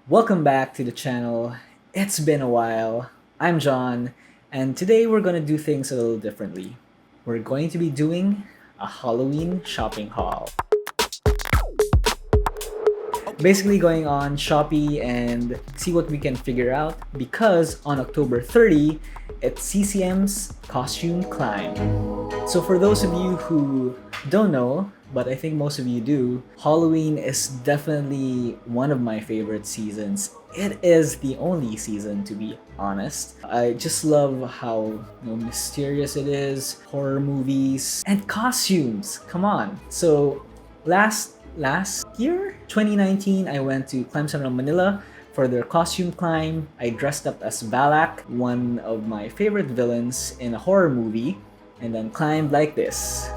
Welcome back to the channel. It's been a while. I'm John, and today we're gonna do things a little differently. We're going to be doing a Halloween shopping haul. Basically going on Shopee and see what we can figure out because on October 30, it's CCM's costume climb. So for those of you who don't know, but I think most of you do, Halloween is definitely one of my favorite seasons. It is the only season, to be honest. I just love how mysterious it is, horror movies, and costumes. Come on. So last year, 2019, I went to Climb Central Manila for their costume climb. I dressed up as Valak, one of my favorite villains in a horror movie, and then climbed like this.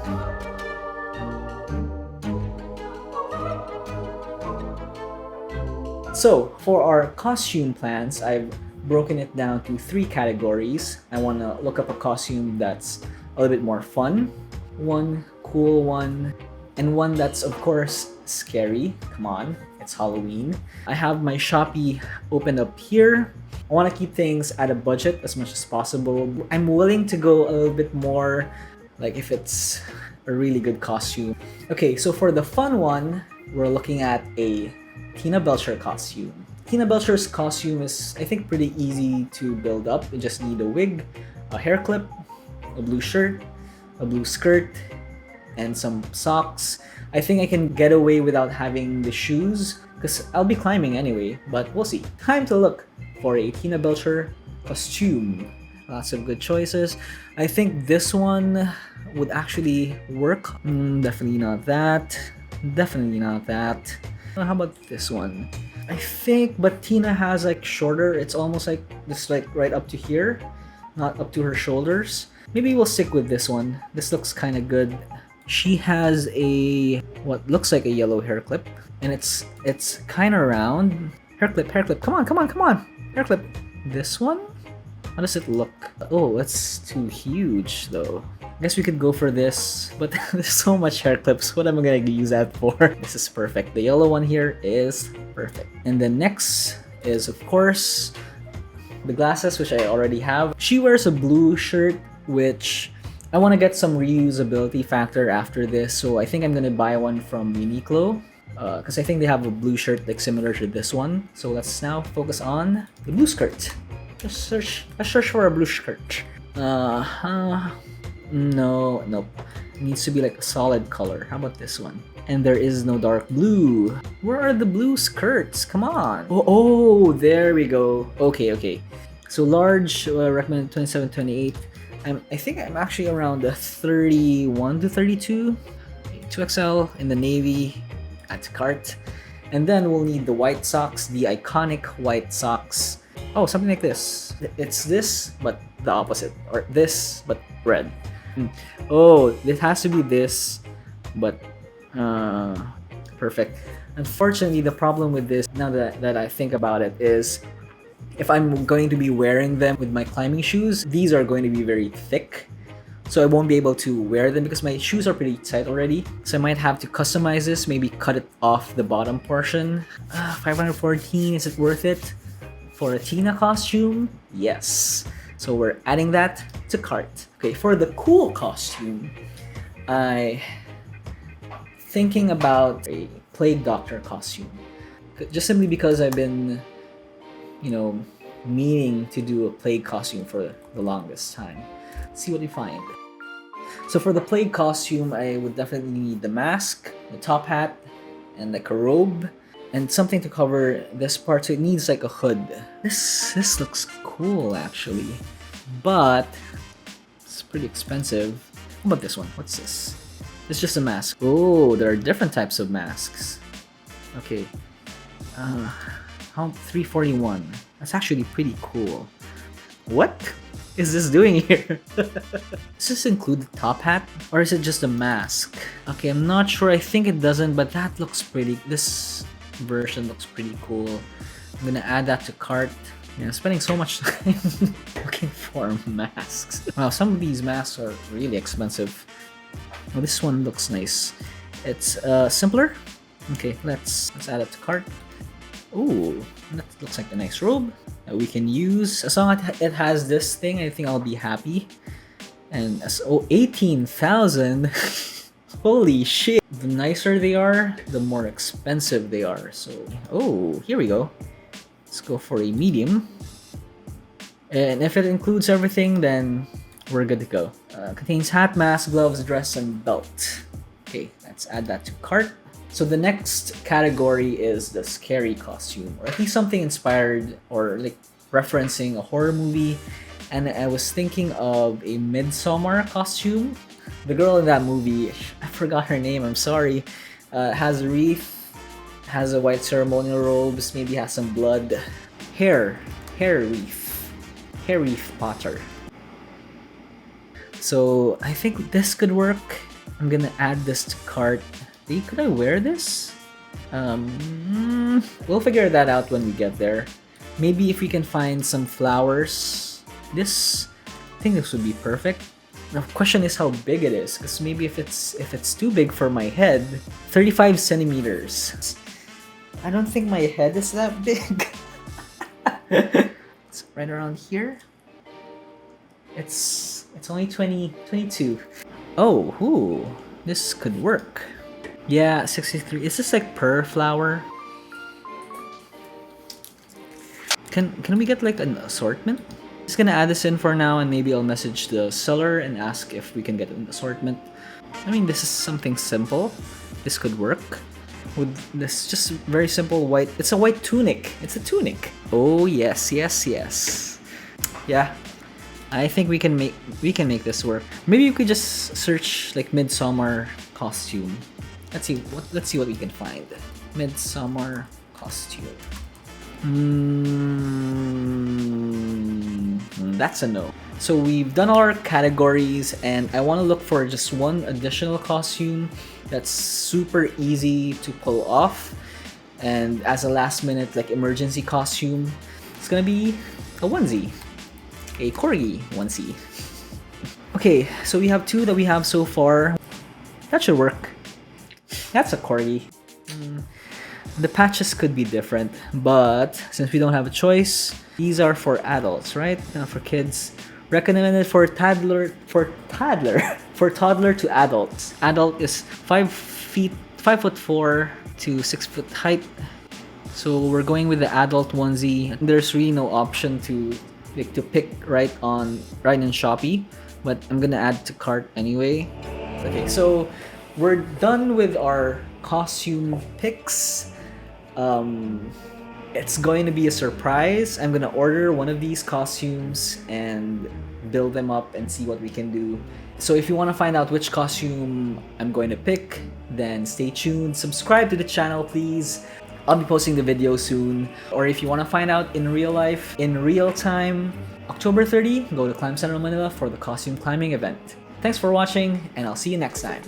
So for our costume plans, I've broken it down to three categories. I want to look up a costume that's a little bit more fun, one cool one, and one that's of course scary. Come on, it's Halloween. I have my Shopee open up here. I want to keep things at a budget as much as possible. I'm willing to go a little bit more, like if it's a really good costume. Okay, so for the fun one, we're looking at a Tina Belcher costume. Tina Belcher's costume is, I think, pretty easy to build up. You just need a wig, a hair clip, a blue shirt, a blue skirt, and some socks. I think I can get away without having the shoes because I'll be climbing anyway, but we'll see. Time to look for a Tina Belcher costume. Lots of good choices. I think this one would actually work. Definitely not that. Definitely not that. How about this one? I think, but Tina has like shorter. It's almost like this, like right up to here, not up to her shoulders. Maybe we'll stick with this one. This looks kind of good. She has a what looks like a yellow hair clip, and it's kind of round. Hair clip, hair clip. Come on, come on, come on. Hair clip. This one? How does it look? Oh, that's too huge though. I guess we could go for this, but there's so much hair clips. What am I gonna use that for? This is perfect. The yellow one here is perfect. And then next is, of course, the glasses, which I already have. She wears a blue shirt, which I want to get some reusability factor after this. So I think I'm gonna buy one from Uniqlo because I think they have a blue shirt like similar to this one. So let's now focus on the blue skirt. Let's search for a blue skirt. No, nope. It needs to be like a solid color. How about this one? And there is no dark blue. Where are the blue skirts? Come on. Oh, there we go. Okay. So large, recommended 27, 28. I think I'm actually around the 31 to 32. 2XL in the navy. Add to cart. And then we'll need the white socks, the iconic white socks. Oh, something like this. It's this, but the opposite. Or this, but red. Oh, it has to be this, but perfect. Unfortunately, the problem with this, now that I think about it, is if I'm going to be wearing them with my climbing shoes, these are going to be very thick. So I won't be able to wear them because my shoes are pretty tight already. So I might have to customize this, maybe cut it off the bottom portion. 514, is it worth it? For a Tina costume? Yes. So we're adding that to cart. Okay, for the cool costume, I thinking about a Plague Doctor costume. Just simply because I've been, meaning to do a Plague costume for the longest time. Let's see what we find. So for the Plague costume, I would definitely need the mask, the top hat, and like a robe, and something to cover this part. So it needs like a hood. This looks cool actually, but it's pretty expensive. How about this one? What's this? It's just a mask. Oh, there are different types of masks. Okay. How 341? That's actually pretty cool. What is this doing here? Does this include the top hat? Or is it just a mask? Okay, I'm not sure. I think it doesn't, but that looks pretty. This version looks pretty cool. I'm gonna add that to cart. Yeah, spending so much time looking for masks. Wow, some of these masks are really expensive. Oh, this one looks nice. It's simpler. Okay, let's add it to cart. Ooh, that looks like a nice robe that we can use. As long as it has this thing, I think I'll be happy. And as 18,000. Holy shit. The nicer they are, the more expensive they are. So, oh, here we go. Let's go for a medium. And if it includes everything, then we're good to go. Contains hat, mask, gloves, dress, and belt. Okay, let's add that to cart. So the next category is the scary costume, or at least something inspired or like referencing a horror movie. And I was thinking of a Midsommar costume. The girl in that movie, I forgot her name, I'm sorry, has a wreath, has a white ceremonial robes, maybe has some blood. Hair wreath Potter. So I think this could work. I'm gonna add this to cart. Could I wear this? We'll figure that out when we get there. Maybe if we can find some flowers. I think this would be perfect. The question is how big it is, because maybe if it's too big for my head, 35 centimeters. I don't think my head is that big. It's right around here. It's only 22. Oh, ooh, this could work. Yeah, 63. Is this like per flower? Can we get like an assortment? Just gonna add this in for now, and maybe I'll message the seller and ask if we can get an assortment. I mean, this is something simple. This could work. With this just very simple white, it's a white tunic. It's a tunic. Oh yes. Yeah, I think we can make this work. Maybe you could just search like Midsommar costume. Let's see what we can find. Midsommar costume. That's a no. So we've done all our categories, and I want to look for just one additional costume that's super easy to pull off, and as a last minute like emergency costume, it's gonna be a onesie, a corgi onesie. Okay, so we have two that we have so far. That should work. That's a corgi. The patches could be different, but since we don't have a choice, these are for adults, right? Not for kids. Recommended for toddler to adults. Adult is 5'4" to 6 foot height. So we're going with the adult onesie. There's really no option to pick right in Shopee, but I'm gonna add to cart anyway. Okay, so we're done with our costume picks. It's going to be a surprise. I'm gonna order one of these costumes and build them up and see what we can do. So if you want to find out which costume I'm going to pick, then stay tuned. Subscribe to the channel, please. I'll be posting the video soon. Or if you want to find out in real life, in real time, October 30, go to Climb Central Manila for the costume climbing event. Thanks for watching, and I'll see you next time.